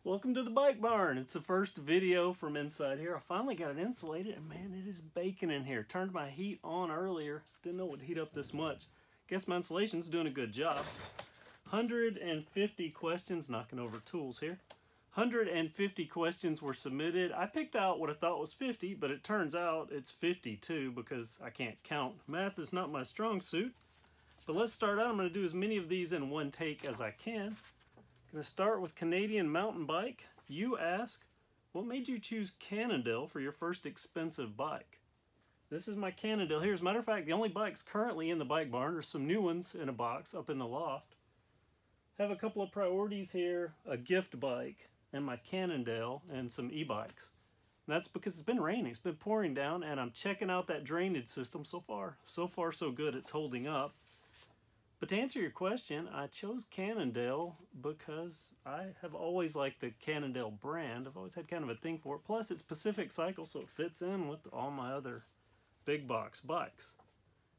Welcome to the bike barn. It's the first video from inside here. I finally got it insulated and man, it is baking in here. Turned my heat on earlier. Didn't know it would heat up this much. Guess my insulation's doing a good job. 150 questions, knocking over tools here. 150 questions were submitted. I picked out what I thought was 50, but it turns out it's 52 because I can't count. Math is not my strong suit. But let's start out. I'm going to do as many of these in one take as I can. Going to start with Canadian mountain bike. You ask, what made you choose Cannondale for your first expensive bike? This is my Cannondale here. As a matter of fact, the only bikes currently in the bike barn are some new ones in a box up in the loft. Have a couple of priorities here, a gift bike and my Cannondale and some e-bikes. That's because it's been raining, it's been pouring down, and I'm checking out that drainage system so far. So far so good, it's holding up. But to answer your question, I chose Cannondale because I have always liked the Cannondale brand. I've always had kind of a thing for it. Plus, it's Pacific Cycle, so it fits in with all my other big box bikes.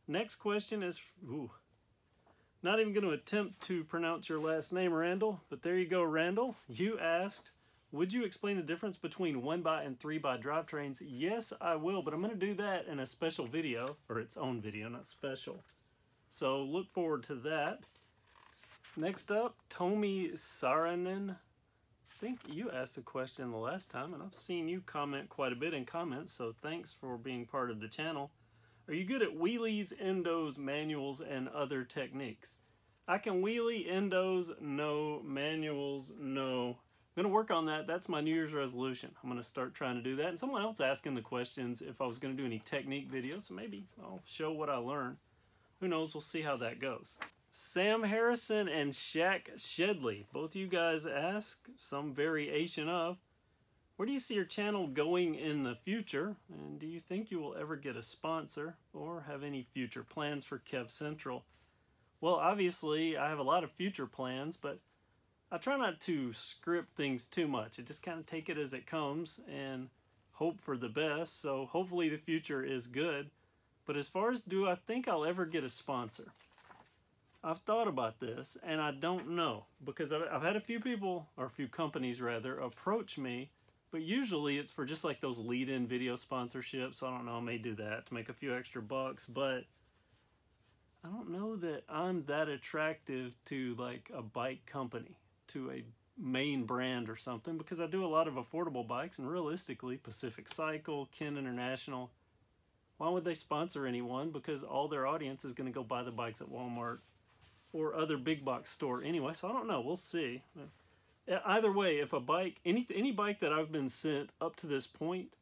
Next question is, not even going to attempt to pronounce your last name, Randall, but there you go, Randall. You asked, would you explain the difference between 1x and 3x drivetrains? Yes, I will, but I'm going to do that in a special video, or its own video, not special. So look forward to that. Next up, Tomi Saranen. I think you asked a question the last time, and I've seen you comment quite a bit in comments, so thanks for being part of the channel. Are you good at wheelies, endos, manuals, and other techniques? I can wheelie, endos, no. Manuals, no. I'm going to work on that. That's my New Year's resolution. I'm going to start trying to do that. And someone else asking the questions if I was going to do any technique videos, so maybe I'll show what I learned. Who knows? We'll see how that goes. Sam Harrison and Shaq Shedley. Both of you guys ask some variation of, where do you see your channel going in the future? And do you think you will ever get a sponsor or have any future plans for KevCentral? Well, obviously, I have a lot of future plans, but I try not to script things too much. I just kind of take it as it comes and hope for the best. So hopefully the future is good. But as far as do I think I'll ever get a sponsor? I've thought about this and I don't know, because I've had a few people, or a few companies rather, approach me, but usually it's for just like those lead-in video sponsorships. So I don't know, I may do that to make a few extra bucks, but I don't know that I'm that attractive to like a bike company, to a main brand or something, because I do a lot of affordable bikes, and realistically, Pacific Cycle, Ken International, why would they sponsor anyone? Because all their audience is going to go buy the bikes at Walmart or other big box store anyway. So I don't know. We'll see. Either way, if a bike, any bike that I've been sent up to this point,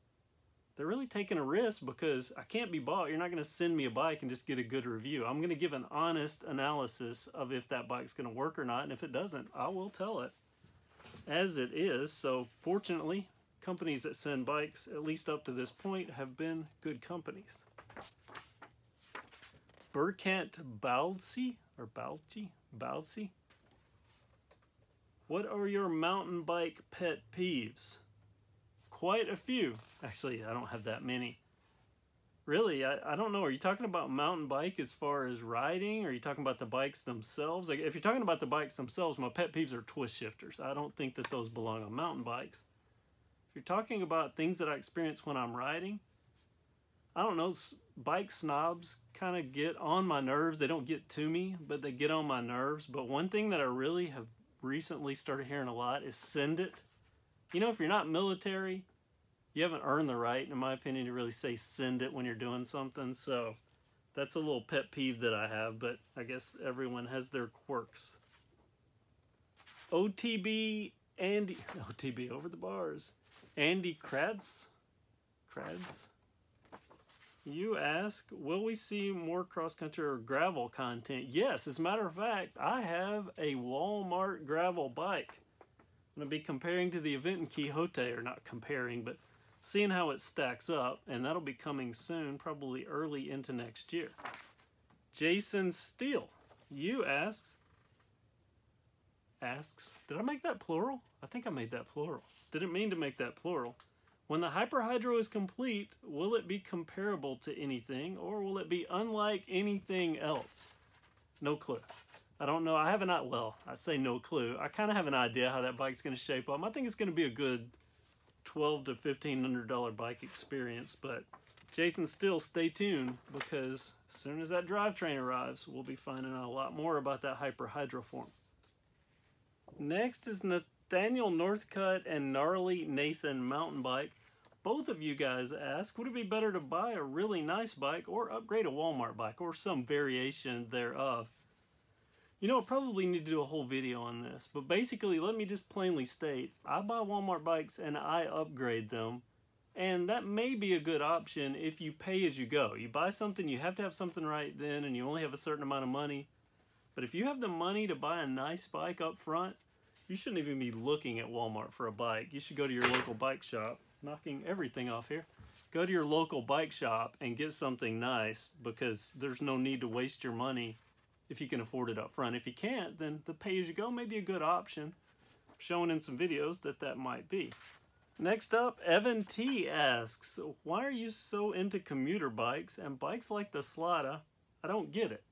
they're really taking a risk because I can't be bought. You're not going to send me a bike and just get a good review. I'm going to give an honest analysis of if that bike's going to work or not. And if it doesn't, I will tell it as it is. So fortunately, companies that send bikes, at least up to this point, have been good companies. Burkant Balsi, or Balsi? What are your mountain bike pet peeves? Quite a few. Actually, I don't have that many. Really, I don't know. Are you talking about mountain bike as far as riding? Or are you talking about the bikes themselves? Like, if you're talking about the bikes themselves, my pet peeves are twist shifters. I don't think that those belong on mountain bikes. If you're talking about things that I experience when I'm riding, I don't know, bike snobs kind of get on my nerves. They don't get to me, but they get on my nerves. But one thing that I really have recently started hearing a lot is send it. You know, if you're not military, you haven't earned the right, in my opinion, to really say send it when you're doing something. So that's a little pet peeve that I have, but I guess everyone has their quirks. OTB over the bars. Andy Kratz, you ask, will we see more cross-country or gravel content? Yes, as a matter of fact, I have a Walmart gravel bike. I'm going to be comparing to the event in Quixote, or not comparing, but seeing how it stacks up, and that'll be coming soon, probably early into next year. Jason Steele, you asks, did I make that plural? I think I made that plural. Didn't mean to make that plural. When the hyperhydro is complete, will it be comparable to anything, or will it be unlike anything else? No clue. I don't know. I have well, I say no clue. I kind of have an idea how that bike's going to shape up. I think it's going to be a good $1,200 to $1,500 bike experience, but Jason, still stay tuned, because as soon as that drivetrain arrives, we'll be finding out a lot more about that Hyper Hydroform. Next is Nathaniel Northcutt and Gnarly Nathan mountain bike. Both of you guys ask, would it be better to buy a really nice bike or upgrade a Walmart bike or some variation thereof? You know, I probably need to do a whole video on this, but basically, let me just plainly state, I buy Walmart bikes and I upgrade them, and that may be a good option if you pay as you go. You buy something, you have to have something right then, and you only have a certain amount of money. But if you have the money to buy a nice bike up front, you shouldn't even be looking at Walmart for a bike. You should go to your local bike shop, knocking everything off here. Go to your local bike shop and get something nice, because there's no need to waste your money if you can afford it up front. If you can't, then the pay-as-you-go may be a good option. I'm showing in some videos that might be. Next up, Evan T asks, why are you so into commuter bikes and bikes like the Slada? I don't get it.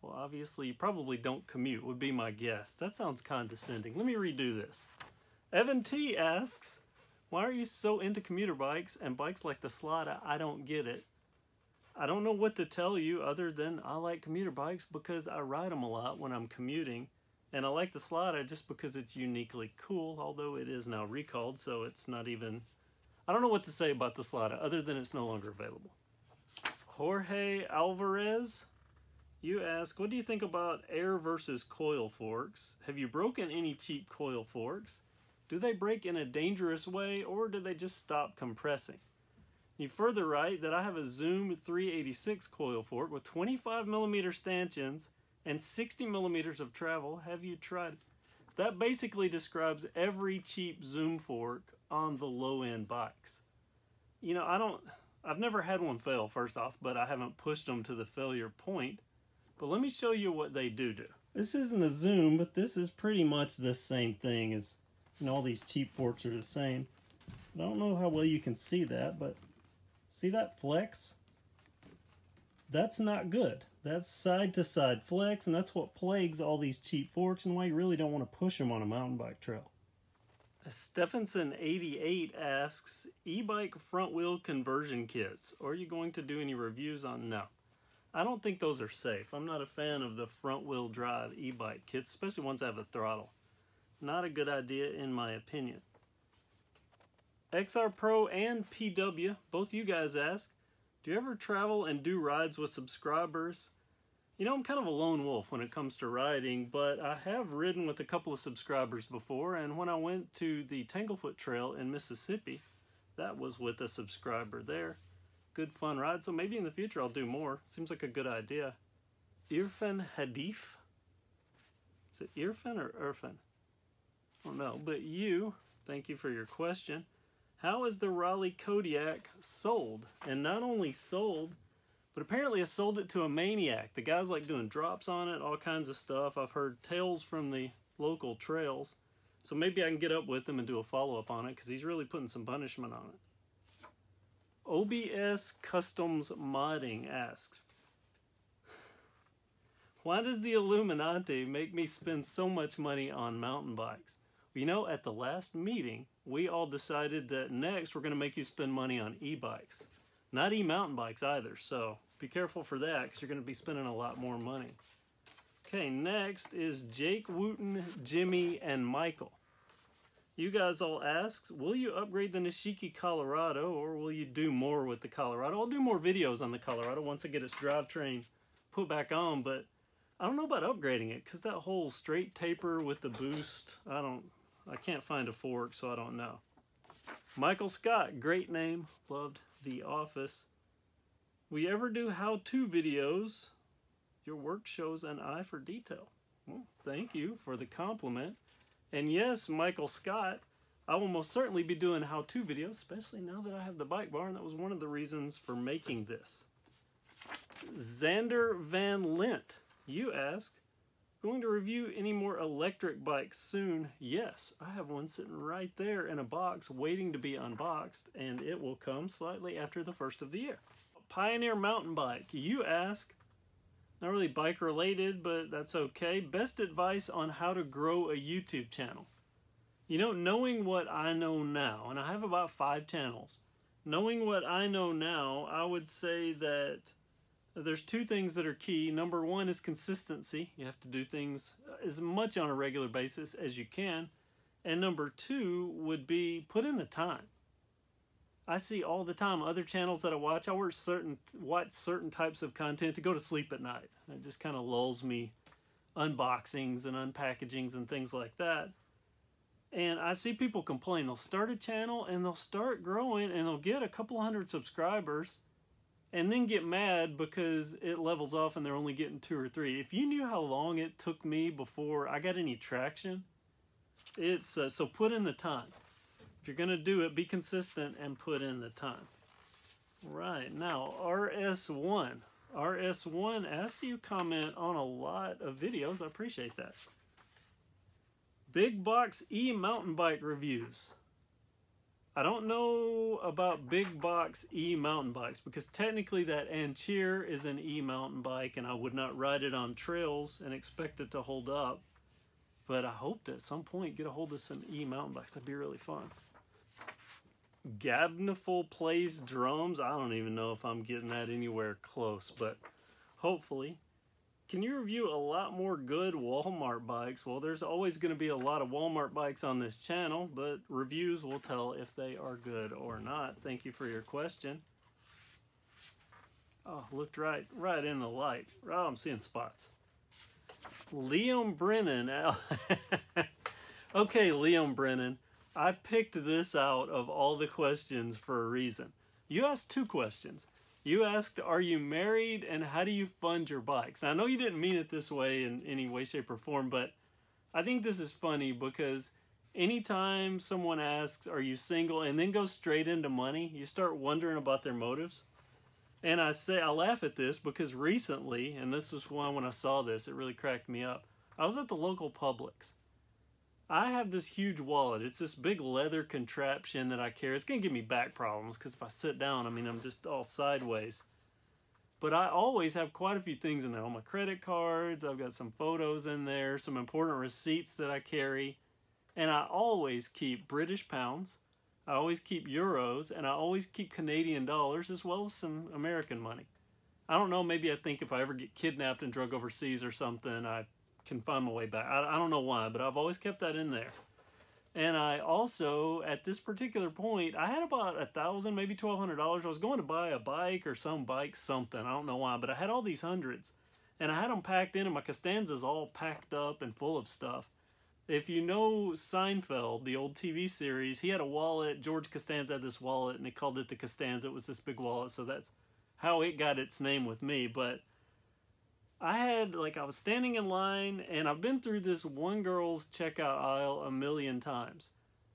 Well, obviously, you probably don't commute, would be my guess. That sounds condescending. Let me redo this. Evan T asks, why are you so into commuter bikes and bikes like the Slada? I don't get it. I don't know what to tell you other than I like commuter bikes because I ride them a lot when I'm commuting. And I like the Slada just because it's uniquely cool, although it is now recalled, so it's not even... I don't know what to say about the Slada other than it's no longer available. Jorge Alvarez, you ask, what do you think about air versus coil forks? Have you broken any cheap coil forks? Do they break in a dangerous way, or do they just stop compressing? You further write that I have a Zoom 386 coil fork with 25mm stanchions and 60mm of travel. Have you tried? That basically describes every cheap Zoom fork on the low-end bikes. You know, I've never had one fail, first off, but I haven't pushed them to the failure point. But let me show you what they do. This isn't a Zoom, but this is pretty much the same thing as, you know, all these cheap forks are the same. I don't know how well you can see that, but see that flex? That's not good. That's side-to-side flex, and that's what plagues all these cheap forks and why you really don't want to push them on a mountain bike trail. Stephenson88 asks, e-bike front wheel conversion kits. Are you going to do any reviews on? No. I don't think those are safe. I'm not a fan of the front wheel drive e-bike kits, especially ones that have a throttle. Not a good idea in my opinion. XR Pro and PW, both you guys ask, do you ever travel and do rides with subscribers? You know, I'm kind of a lone wolf when it comes to riding, but I have ridden with a couple of subscribers before, and when I went to the Tanglefoot Trail in Mississippi, that was with a subscriber there. Good fun ride, so maybe in the future I'll do more. Seems like a good idea. Irfan Hadif? Is it Irfan or Irfan? I don't know, but thank you for your question. How is the Raleigh Kodiak sold? And not only sold, but apparently I sold it to a maniac. The guy's like doing drops on it, all kinds of stuff. I've heard tales from the local trails. So maybe I can get up with him and do a follow-up on it, because he's really putting some punishment on it. OBS Customs Modding asks, why does the Illuminati make me spend so much money on mountain bikes? You know, at the last meeting, we all decided that next we're going to make you spend money on e-bikes. Not e-mountain bikes either, so be careful for that because you're going to be spending a lot more money. Okay, next is Jake Wooten, Jimmy, and Michael. You guys all ask, will you upgrade the Nishiki Colorado or will you do more with the Colorado? I'll do more videos on the Colorado once I get its drivetrain put back on, but I don't know about upgrading it because that whole straight taper with the boost, I can't find a fork, so I don't know. Michael Scott, great name, loved The Office. We ever do how-to videos? Your work shows an eye for detail. Well, thank you for the compliment. And yes, Michael Scott, I will most certainly be doing how-to videos, especially now that I have the bike bar, and that was one of the reasons for making this. Xander Van Lint, you ask, going to review any more electric bikes soon? Yes, I have one sitting right there in a box waiting to be unboxed, and it will come slightly after the first of the year. Pioneer mountain bike, you ask, Not really bike related, but that's okay. Best advice on how to grow a YouTube channel. You know, knowing what I know now, and I have about 5 channels. Knowing what I know now, I would say that there's 2 things that are key. Number 1 is consistency. You have to do things as much on a regular basis as you can. And number 2 would be put in the time. I see all the time other channels that I watch certain types of content to go to sleep at night. It just kind of lulls me, unboxings and unpackagings and things like that. And I see people complain. They'll start a channel and they'll start growing and they'll get a couple hundred subscribers and then get mad because it levels off and they're only getting 2 or 3. If you knew how long it took me before I got any traction, it's so put in the time. If you're going to do it, be consistent and put in the time. Right, now RS1. RS1 asks you comment on a lot of videos. I appreciate that. Big box e-mountain bike reviews. I don't know about big box e-mountain bikes because technically that Ancheer is an e-mountain bike and I would not ride it on trails and expect it to hold up. But I hope to at some point get a hold of some e-mountain bikes. That'd be really fun. Gabniful plays drums. I don't even know if I'm getting that anywhere close, but hopefully. Can you review a lot more good Walmart bikes? Well, there's always going to be a lot of Walmart bikes on this channel, but reviews will tell if they are good or not. Thank you for your question. Oh, looked right in the light. Oh, I'm seeing spots. Liam Brennan. Okay, Liam Brennan. I picked this out of all the questions for a reason. You asked 2 questions. You asked, are you married and how do you fund your bikes? Now, I know you didn't mean it this way in any way, shape, or form, but I think this is funny because anytime someone asks, are you single, and then goes straight into money, you start wondering about their motives. And I laugh at this because recently, and this is why when I saw this, it really cracked me up. I was at the local Publix. I have this huge wallet. It's this big leather contraption that I carry. It's going to give me back problems because if I sit down, I mean, I'm just all sideways. But I always have quite a few things in there. All my credit cards, I've got some photos in there, some important receipts that I carry. And I always keep British pounds. I always keep euros. And I always keep Canadian dollars as well as some American money. I don't know, maybe I think if I ever get kidnapped and drug overseas or something, I can find my way back. I don't know why, but I've always kept that in there. And I also, at this particular point, I had about $1,000, maybe $1,200. I was going to buy a bike or some bike, something. I don't know why, but I had all these hundreds. And I had them packed in, and my Costanza's all packed up and full of stuff. If you know Seinfeld, the old TV series, he had a wallet. George Costanza had this wallet, and he called it the Costanza. It was this big wallet, so that's how it got its name with me. But I was standing in line, and I've been through this one girl's checkout aisle a million times.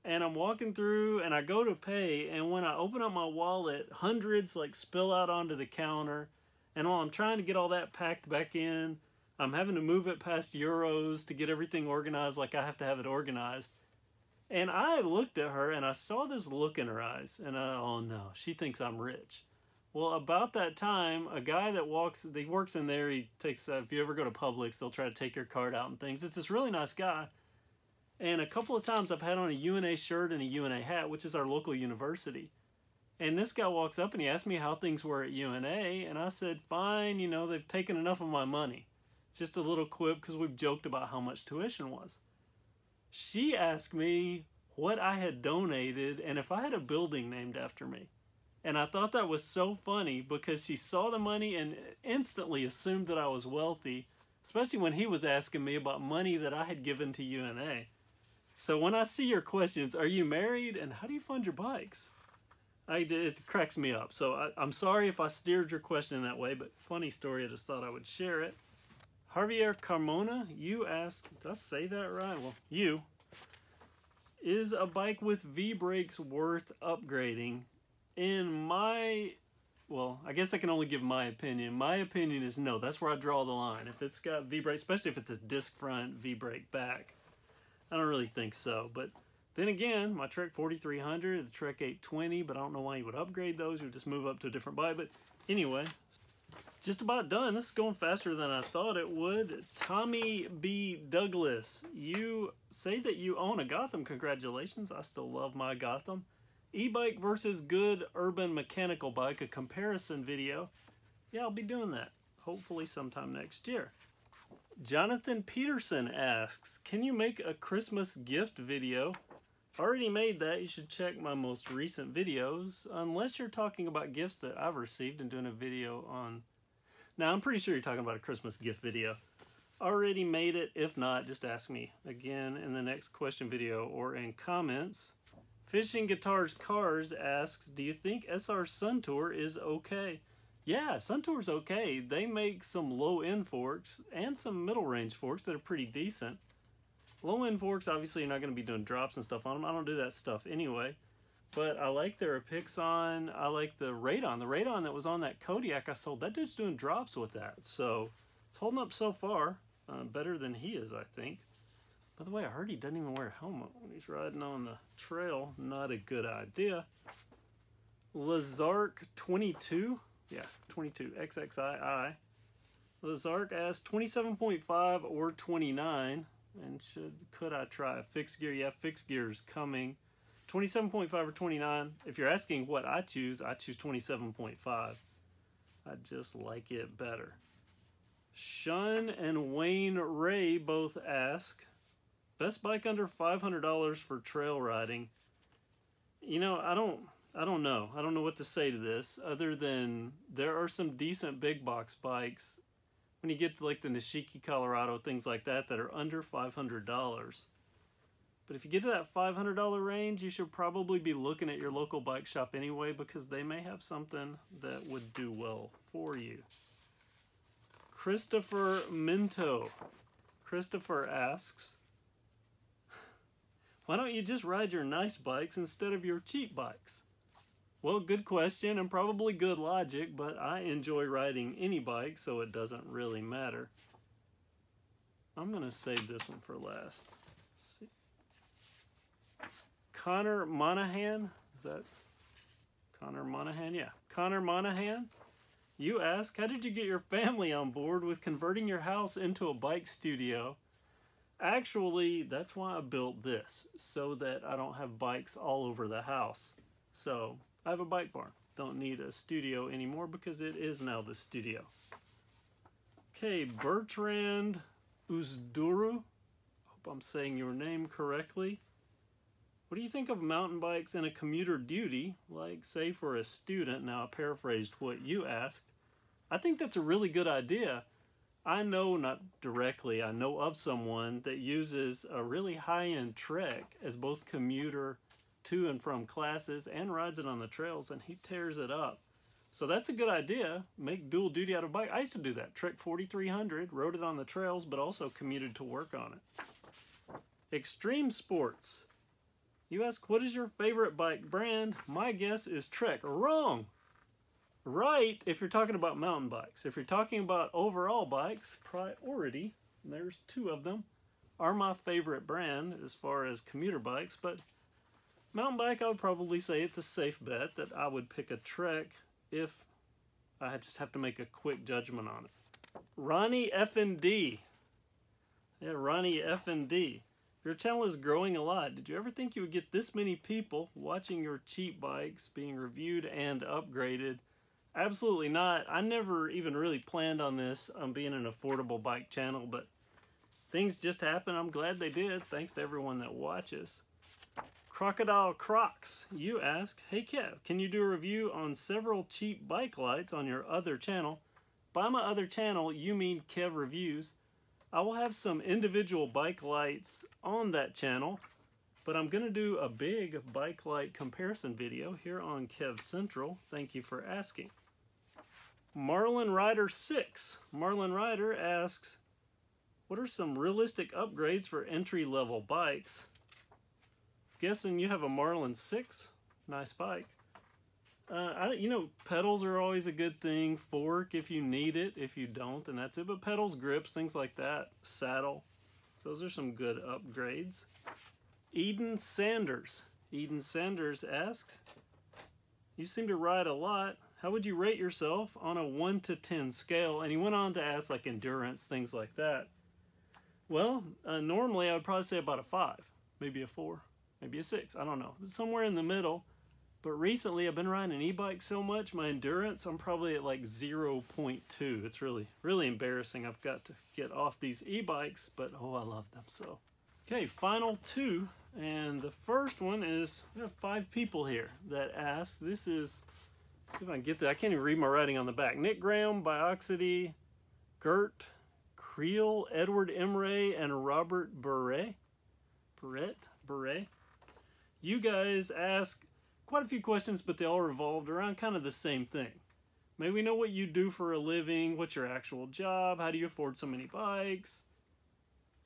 And I'm walking through, and I go to pay, and when I open up my wallet, hundreds spill out onto the counter. And while I'm trying to get all that packed back in, I'm having to move it past euros to get everything organized like I have to have it organized. And I looked at her, and I saw this look in her eyes, and oh no, she thinks I'm rich. Well, about that time, a guy that works in there, he takes, if you ever go to Publix, they'll try to take your card out and things. It's this really nice guy. And a couple of times I've had on a UNA shirt and a UNA hat, which is our local university. And this guy walks up and he asked me how things were at UNA. And I said, fine, they've taken enough of my money. It's just a little quip because we've joked about how much tuition was. She asked me what I had donated and if I had a building named after me. And I thought that was so funny because she saw the money and instantly assumed that I was wealthy, especially when he was asking me about money that I had given to UNA. So when I see your questions, are you married and how do you fund your bikes? It cracks me up. So I'm sorry if I steered your question in that way, but funny story, I just thought I would share it. Javier Carmona, you asked, did I say that right? Well, is a bike with V-brakes worth upgrading? I guess I can only give my opinion. My opinion is no. That's where I draw the line. If it's got V-brake, especially if it's a disc front, V-brake back, I don't really think so. But then again, my Trek 4300, the Trek 820, but I don't know why you would upgrade those. You would just move up to a different bike. But anyway, Just about done. This is going faster than I thought it would. Tommy B. Douglas, you say that you own a Gotham. Congratulations. I still love my Gotham. E-bike versus good urban mechanical bike, a comparison video. Yeah, I'll be doing that. Hopefully sometime next year. Jonathan Peterson asks, can you make a Christmas gift video? Already made that. You should check my most recent videos. Unless you're talking about gifts that I've received and doing a video on... Now, I'm pretty sure you're talking about a Christmas gift video. Already made it. If not, just ask me again in the next question video or in comments. Fishing Guitars Cars asks, do you think SR Suntour is okay? Yeah, Suntour's okay. They make some low-end forks and some middle-range forks that are pretty decent. Low-end forks, obviously, you're not going to be doing drops and stuff on them. I don't do that stuff anyway. But I like their Pixon. I like the Radon. The Radon that was on that Kodiak I sold, that dude's doing drops with that. So it's holding up so far. Better than he is, I think. By the way, I heard he doesn't even wear a helmet when he's riding on the trail. Not a good idea. Lazark 22. Yeah, 22. XXII. Lazark asks 27.5 or 29. And could I try a fixed gear? Yeah, fixed gear is coming. 27.5 or 29. If you're asking what I choose 27.5. I just like it better. Shun and Wayne Ray both ask, best bike under $500 for trail riding. You know, I don't know. I don't know what to say to this other than there are some decent big box bikes when you get to like the Nishiki, Colorado, things like that that are under $500. But if you get to that $500 range, you should probably be looking at your local bike shop anyway because they may have something that would do well for you. Christopher Minto. Christopher asks, why don't you just ride your nice bikes instead of your cheap bikes? Well, good question and probably good logic, but I enjoy riding any bike, so it doesn't really matter. I'm going to save this one for last. Let's see. Connor Monahan, is that Connor Monahan? Yeah, Connor Monahan. You ask, how did you get your family on board with converting your house into a bike studio? Actually, that's why I built this, so that I don't have bikes all over the house. So, I have a bike barn. Don't need a studio anymore because it is now the studio. Okay, Bertrand Uzduru. Hope I'm saying your name correctly. What do you think of mountain bikes in a commuter duty, like say for a student? Now I paraphrased what you asked. I think that's a really good idea. I know, not directly, I know of someone that uses a really high-end Trek as both commuter to and from classes and rides it on the trails, and he tears it up. So that's a good idea. Make dual duty out of bike. I used to do that. Trek 4300, rode it on the trails, but also commuted to work on it. Extreme Sports. You ask, what is your favorite bike brand? My guess is Trek. Wrong. Right if you're talking about mountain bikes. If you're talking about overall bikes, Priority, and there's two of them, are my favorite brand as far as commuter bikes. But mountain bike, I would probably say it's a safe bet that I would pick a Trek if I just have to make a quick judgment on it. Ronnie F&D. Yeah, Ronnie F&D. Your channel is growing a lot. Did you ever think you would get this many people watching your cheap bikes being reviewed and upgraded? Absolutely not. I never even really planned on this being an affordable bike channel, but things just happen. I'm glad they did. Thanks to everyone that watches. Crocodile Crocs, you ask, hey Kev, can you do a review on several cheap bike lights on your other channel? By my other channel, you mean Kev Reviews. I will have some individual bike lights on that channel, but I'm going to do a big bike light comparison video here on KevCentral. Thank you for asking. Marlin Rider 6. Marlin Rider asks, what are some realistic upgrades for entry-level bikes? Guessing you have a Marlin 6. Nice bike. You know, pedals are always a good thing. Fork if you need it. If you don't, then that's it. But pedals, grips, things like that. Saddle. Those are some good upgrades. Eden Sanders. Eden Sanders asks, you seem to ride a lot. how would you rate yourself on a 1 to 10 scale? And he went on to ask like endurance, things like that. Well, normally I would probably say about a 5, maybe a 4, maybe a 6. I don't know, somewhere in the middle. But recently I've been riding an e-bike so much, my endurance, I'm probably at like 0.2. It's really, really embarrassing. I've got to get off these e-bikes, but oh, I love them so. Okay, final 2. And the first one is, we have 5 people here that ask. This is, let's see if I can get that. I can't even read my writing on the back. Nick Graham, Bioxity, Gert, Creel, Edward Emre, and Robert Beret. You guys ask quite a few questions, but they all revolved around kind of the same thing. May we know what you do for a living? What's your actual job? How do you afford so many bikes?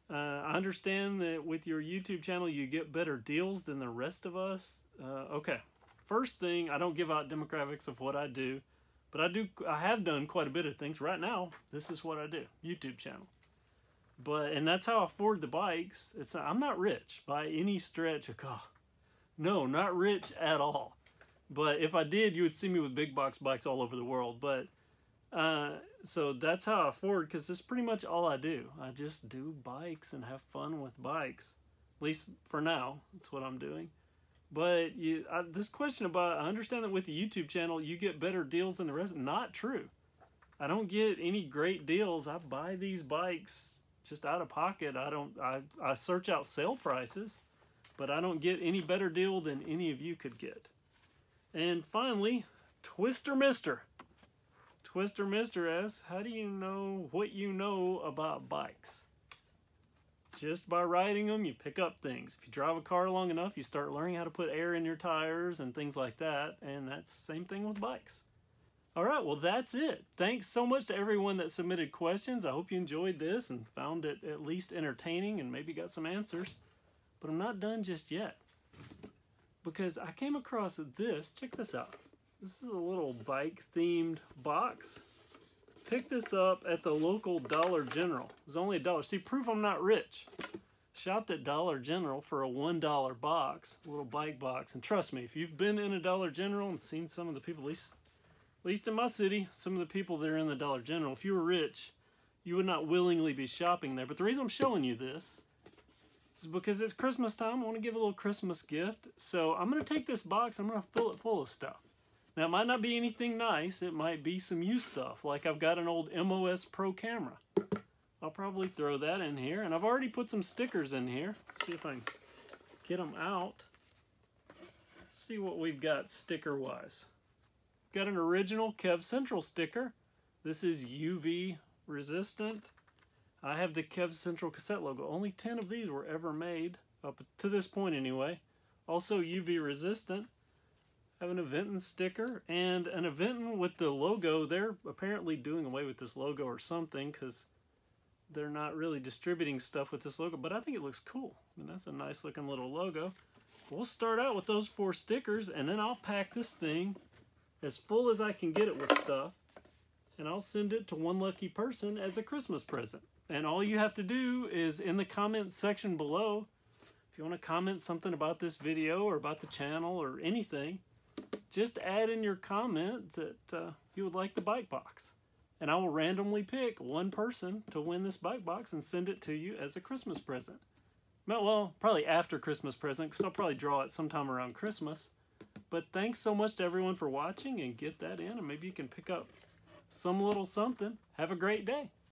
I understand that with your YouTube channel, you get better deals than the rest of us. Okay. First thing, I don't give out demographics of what I do, but I have done quite a bit of things. Right now, this is what I do, YouTube channel. And that's how I afford the bikes. I'm not rich by any stretch. No, not rich at all. But if I did, you would see me with big box bikes all over the world. But so that's how I afford, because this is pretty much all I do. I just do bikes and have fun with bikes. At least for now, that's what I'm doing. But this question about, I understand that with the YouTube channel, you get better deals than the rest. Not true. I don't get any great deals. I buy these bikes just out of pocket. I search out sale prices, but I don't get any better deal than any of you could get. And finally, Twister Mister. Twister Mister asks, how do you know what you know about bikes? Just by riding them, you pick up things. If you drive a car long enough, you start learning how to put air in your tires and things like that. And that's the same thing with bikes. All right, well, that's it. Thanks so much to everyone that submitted questions. I hope you enjoyed this and found it at least entertaining and maybe got some answers. But I'm not done just yet, because I came across this. Check this out. This is a little bike-themed box. Picked this up at the local Dollar General. It was only $1. See, proof I'm not rich. Shopped at Dollar General for a $1 box, a little bike box. And trust me, if you've been in a Dollar General and seen some of the people, at least in my city, some of the people that are in the Dollar General, if you were rich, you would not willingly be shopping there. But the reason I'm showing you this is because it's Christmas time. I want to give a little Christmas gift. So I'm going to take this box, I'm going to fill it full of stuff. Now, it might not be anything nice. It might be some used stuff, like I've got an old MOS Pro camera. I'll probably throw that in here. And I've already put some stickers in here. Let's see if I can get them out. Let's see what we've got sticker-wise. Got an original KevCentral sticker. This is UV resistant. I have the KevCentral cassette logo. Only 10 of these were ever made, up to this point anyway. Also UV resistant. Have an Aventon sticker and an Aventon with the logo. They're apparently doing away with this logo or something, because they're not really distributing stuff with this logo, but I think it looks cool. And that's a nice looking little logo. We'll start out with those 4 stickers, and then I'll pack this thing as full as I can get it with stuff, and I'll send it to one lucky person as a Christmas present. And all you have to do is in the comments section below, if you want to comment something about this video or about the channel or anything, just add in your comments that you would like the bike box. And I will randomly pick one person to win this bike box and send it to you as a Christmas present. Well, probably after Christmas present, because I'll probably draw it sometime around Christmas. But thanks so much to everyone for watching, and get that in, and maybe you can pick up some little something. Have a great day.